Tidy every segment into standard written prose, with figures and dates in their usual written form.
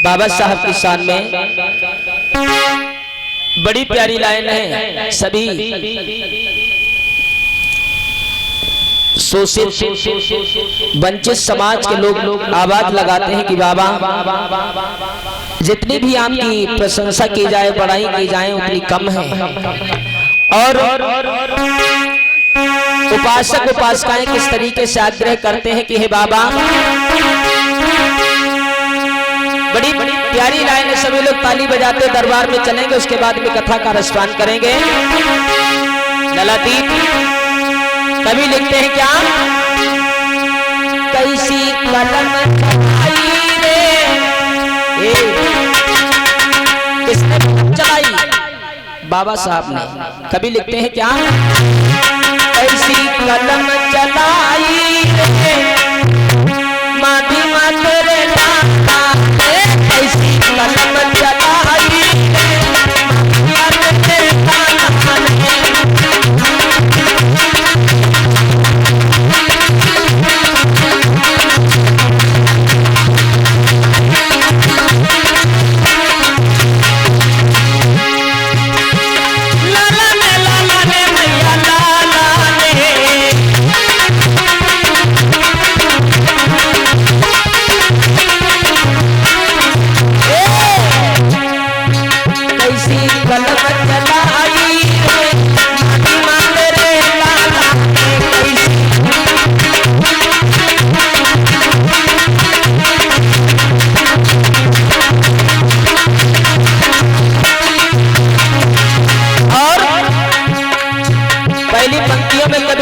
बाबा साहब की शान में बड़ी प्यारी लाइन है। सभी शोषित वंचित समाज के लोग आवाज लगाते हैं कि बाबा जितनी भी आपकी प्रशंसा की जाए, बड़ाई की जाए, उतनी कम है। और उपासक उपासिकाएं किस तरीके से आग्रह करते हैं कि हे बाबा, बड़ी प्यारी लाइन है। सभी लोग ताली बजाते दरबार में चलेंगे, उसके बाद में कथा का रसपान करेंगे। ललादीप कवि लिखते हैं क्या, कैसी कलम चलाई रे, किसने चलाई? बाबा साहब ने। कवि लिखते हैं क्या, कैसी कलम चलाई रे माधी मातरे लाला, कैसी कलम चलाई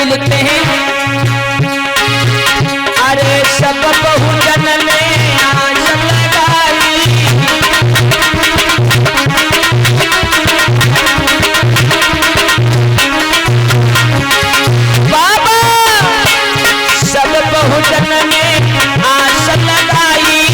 लिखते हैं, अरे सब बहुजन ने आस लगाई, बाबा सब बहुजन ने आस लगाई,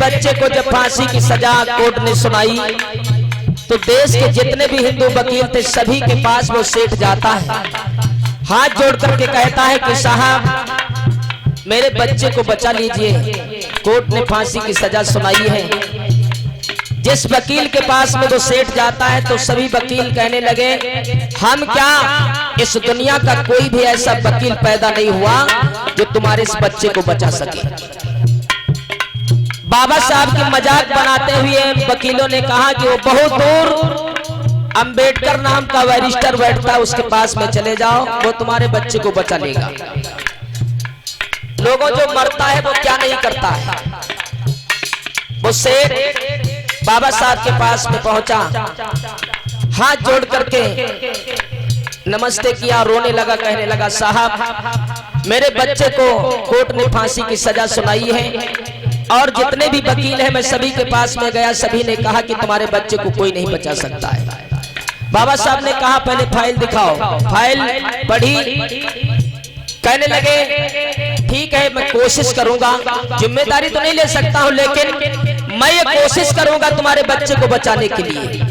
बच्चे को जब फांसी की सजा कोर्ट ने सुनाई तो देश के जितने भी हिंदू वकील थे सभी के पास वो सेठ जाता है, हाथ जोड़ करके कहता है कि साहब मेरे बच्चे को बचा लीजिए, कोर्ट ने फांसी की सजा सुनाई है। जिस वकील के पास में वो सेठ जाता है तो सभी वकील कहने लगे, हम क्या, इस दुनिया का कोई भी ऐसा वकील पैदा नहीं हुआ जो तुम्हारे इस बच्चे को बचा सके। बाबा साहब की मजाक बनाते हुए वकीलों ने कहा कि वो बहुत दूर अंबेडकर नाम का बैरिस्टर बैठता है, उसके पास में चले जाओ, वो तुम्हारे बच्चे को बचा लेगा। लोगों जो मरता है वो क्या नहीं करता है। वो सेठ बाबा साहब के पास में पहुंचा, हाथ जोड़ करके नमस्ते किया, रोने लगा, कहने लगा साहब मेरे बच्चे को कोर्ट ने फांसी की सजा सुनाई है, और जितने भी वकील हैं मैं सभी के पास में गया, सभी ने कहा कि तुम्हारे बच्चे को कोई नहीं बचा सकता है। बाबा साहब ने कहा पहले फाइल दिखाओ। फाइल पढ़ी, कहने लगे ठीक है मैं कोशिश करूंगा, जिम्मेदारी तो नहीं ले सकता हूं लेकिन मैं ये कोशिश करूंगा तुम्हारे बच्चे को बचाने के लिए।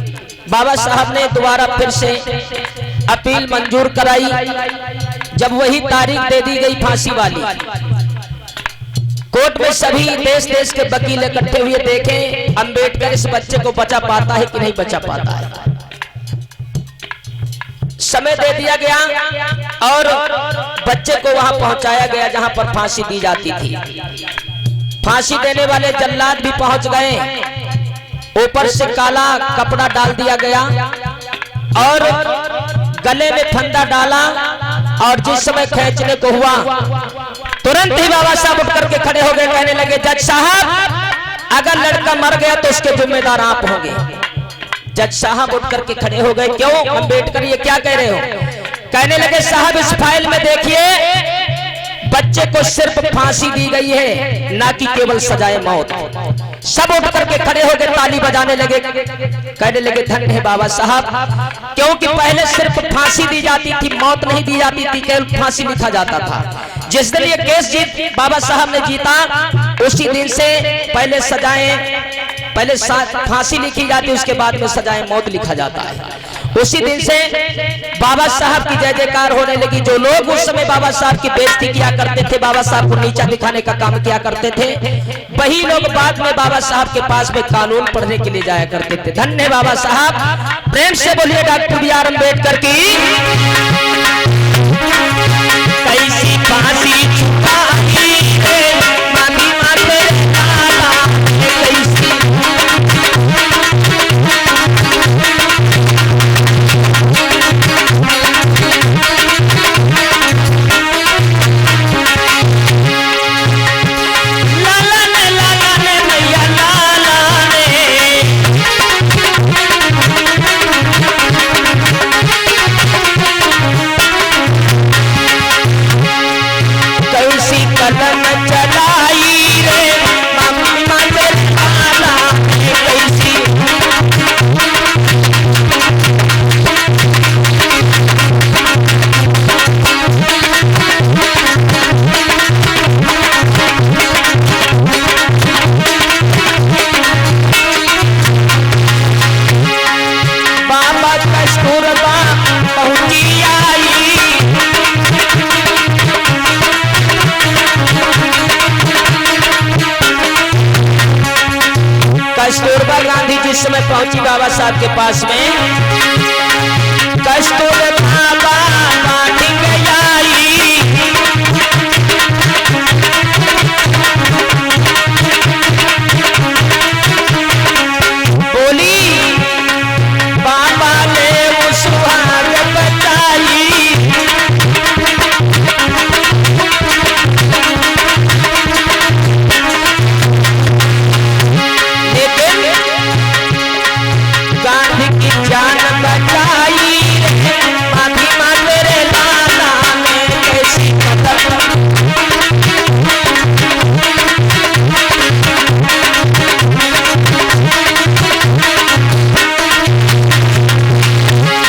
बाबा साहब ने दोबारा फिर से अपील मंजूर कराई। जब वही तारीख दे दी गई फांसी वाली, कोर्ट में सभी देश देश के वकील इकट्ठे हुए, देखें अंबेडकर इस बच्चे को बचा पाता है कि नहीं बचा पाता है। समय दे दिया गया और बच्चे को वहां पहुंचाया गया जहां पर फांसी दी जाती थी। फांसी देने वाले जल्लाद भी पहुंच गए, ऊपर से काला कपड़ा डाल दिया गया और गले में फंदा डाला, और जिस समय खींचने को हुआ तुरंत ही बाबा साहब उठ करके खड़े हो गए, कहने लगे जज साहब अगर लड़का मर गया तो उसके जिम्मेदार आप होंगे। जज साहब उठ करके खड़े हो गए, क्यों अंबेडकर ये क्या कह रहे हो? कहने लगे साहब इस फाइल में देखिए बच्चे को सिर्फ फांसी दी गई है, ना कि केवल सजाए मौत। सब उठ करके खड़े हो गए, ताली बजाने लगे, कहने लगे धन्य है बाबा साहब, क्योंकि पहले सिर्फ फांसी दी जाती थी, मौत नहीं दी जाती थी, केवल फांसी लिखा जाता था। जिस दिन ये केस जीत बाबा साहब ने जीता उसी दिन से पहले पहले फांसी लिखी जाती, उसके बाद में सजाए मौत लिखा जाता है। उसी दिन से बाबा साहब की जय जयकार होने लगी। जो लोग उस समय बाबा साहब की बेइज्जती किया करते थे, बाबा साहब को नीचा दिखाने का काम किया करते थे, वही लोग बाद में बाबा साहब के पास में कानून पढ़ने के लिए जाया करते थे। धन्य बाबा साहब, प्रेम से बोलिए डॉक्टर बी आर अम्बेडकर की। कैसी फांसी छुपाई रे मामी माते लाला, कैसी कदम चलाई रे मम्मी माते लाला, कैसी बाबा कस्तूरबा पहुंची आई, कस्तूरबा गांधी जिस समय पहुंची बाबा साहब के पास में, कस्तूरबा गांधी आई, बोली बाबा ने वो सुहाग बचाई, गांधी की जान बचाई मामी माँ तेरे लाला ने कैसी कदम।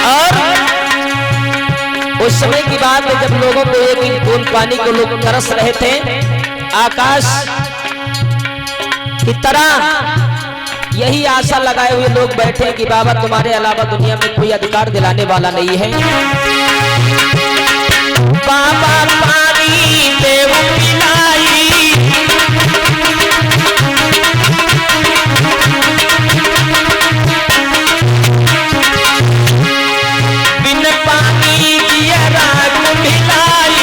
और उस समय की बात है जब लोगों को एक बूंद पानी को लोग तरस रहे थे, आकाश की तरह यही आशा लगाए हुए लोग बैठे कि बाबा तुम्हारे अलावा दुनिया में कोई अधिकार दिलाने वाला नहीं है। बाबा पानी देव पिलाई, बिन पानी दिया राग मिलाई,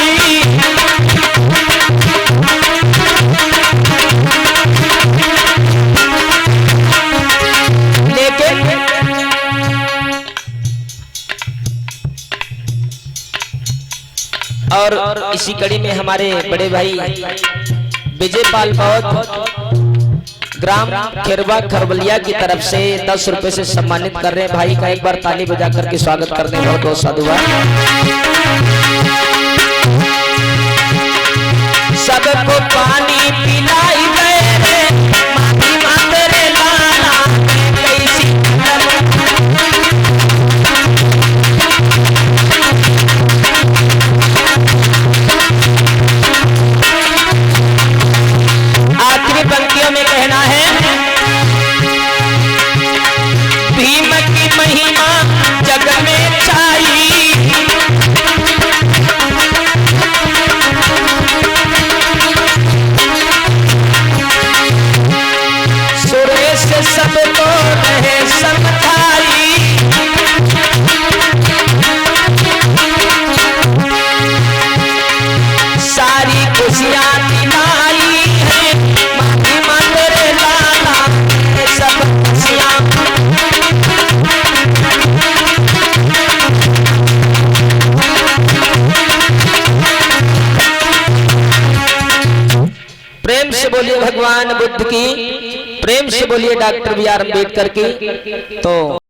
और इसी कड़ी में हमारे बड़े भाई विजय पाल बहुत ग्राम खेरवा खरबलिया की तरफ से 10 रुपए से सम्मानित कर रहे हैं। भाई का एक बार ताली बजा करके स्वागत करने में बहुत बहुत साधुवाद। सबको पानी पिलाई गए भगवान बुद्ध की, प्रेम से बोलिए डॉक्टर बी आर अम्बेडकर की। तो